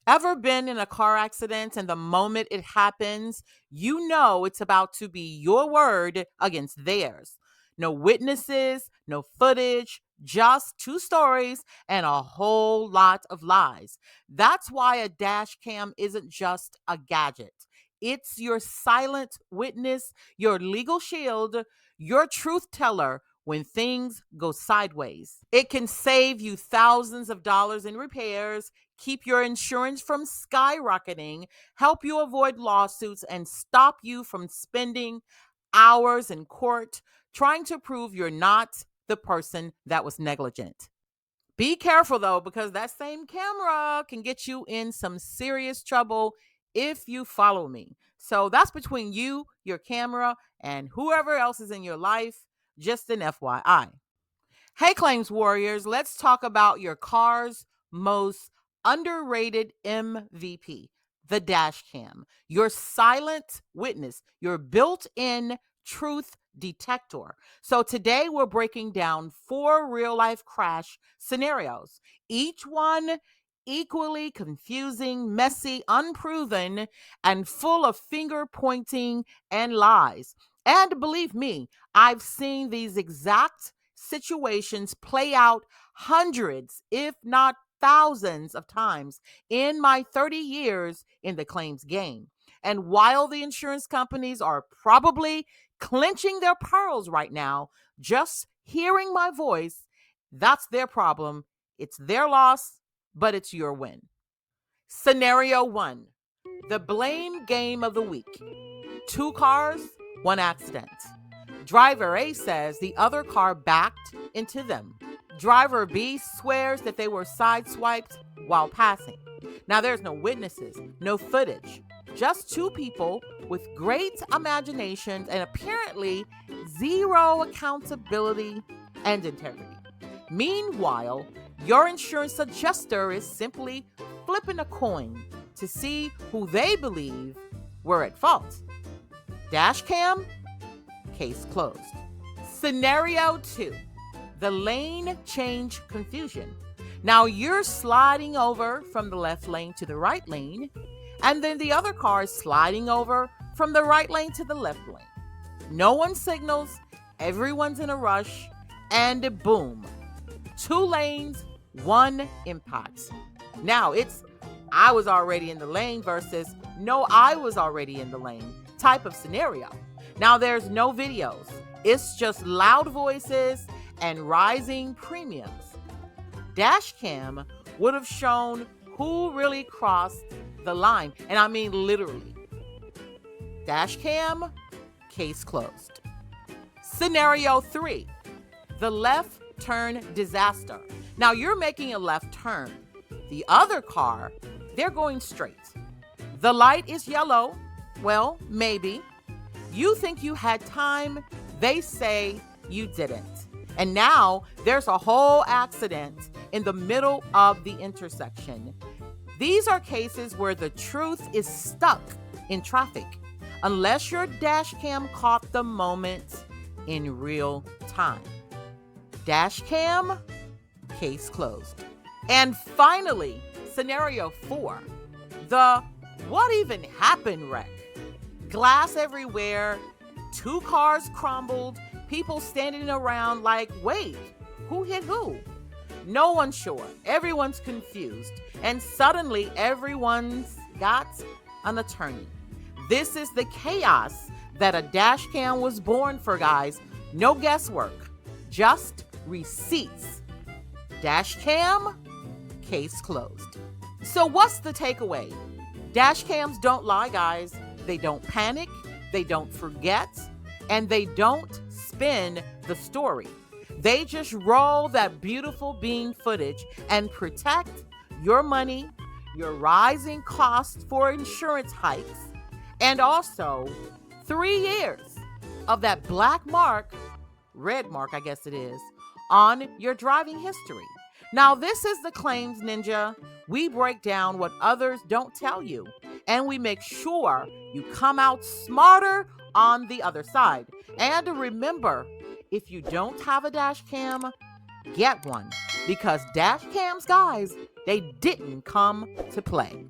Ever been in a car accident and the moment it happens, you know it's about to be your word against theirs? No witnesses, no footage, just two stories and a whole lot of lies. That's why a dash cam isn't just a gadget. It's your silent witness, your legal shield, your truth teller when things go sideways. It can save you thousands of dollars in repairs, keep your insurance from skyrocketing, help you avoid lawsuits, and stop you from spending hours in court trying to prove you're not the person that was negligent. Be careful though, because that same camera can get you in some serious trouble if you follow me. So that's between you, your camera, and whoever else is in your life. Just an FYI. Hey, Claims Warriors, let's talk about your car's most underrated MVP, the dash cam, your silent witness, your built in truth detector. So today we're breaking down 4 real life crash scenarios, each one equally confusing, messy, unproven, and full of finger pointing and lies. And believe me, I've seen these exact situations play out hundreds, if not thousands of times in my 30 years in the claims game. And while the insurance companies are probably clenching their pearls right now, just hearing my voice, that's their problem. It's their loss, but it's your win. Scenario 1, the blame game of the week. 2 cars, 1 accident. Driver A says the other car backed into them. Driver B swears that they were sideswiped while passing. Now, there's no witnesses, no footage, just 2 people with great imaginations and apparently zero accountability and integrity. Meanwhile, your insurance adjuster is simply flipping a coin to see who they believe were at fault. Dash cam? Case closed. Scenario 2, the lane change confusion. Now you're sliding over from the left lane to the right lane, and then the other car is sliding over from the right lane to the left lane. No one signals, everyone's in a rush, and boom, 2 lanes, 1 impact. Now it's I was already in the lane versus no, I was already in the lane type of scenario. Now there's no videos. It's just loud voices and rising premiums. Dash cam would have shown who really crossed the line. And I mean literally. Dash cam, case closed. Scenario 3, the left turn disaster. Now you're making a left turn. The other car, they're going straight. The light is yellow. Well, maybe. You think you had time, they say you didn't. And now there's a whole accident in the middle of the intersection. These are cases where the truth is stuck in traffic, unless your dash cam caught the moment in real time. Dash cam, case closed. And finally, scenario 4, the what even happened wreck. Glass everywhere, 2 cars crumbled, people standing around like, wait, who hit who? No one's sure, everyone's confused, and suddenly everyone's got an attorney. This is the chaos that a dash cam was born for, guys. No guesswork, just receipts. Dash cam, case closed. So what's the takeaway? Dash cams don't lie, guys. They don't panic, they don't forget, and they don't spin the story. They just roll that beautiful beam footage and protect your money, your rising costs for insurance hikes, and also 3 years of that black mark, red mark, I guess it is, on your driving history. Now, this is the Claims Ninja. We break down what others don't tell you, and we make sure you come out smarter on the other side. And remember, if you don't have a dash cam, get one, because dash cams, guys, they didn't come to play.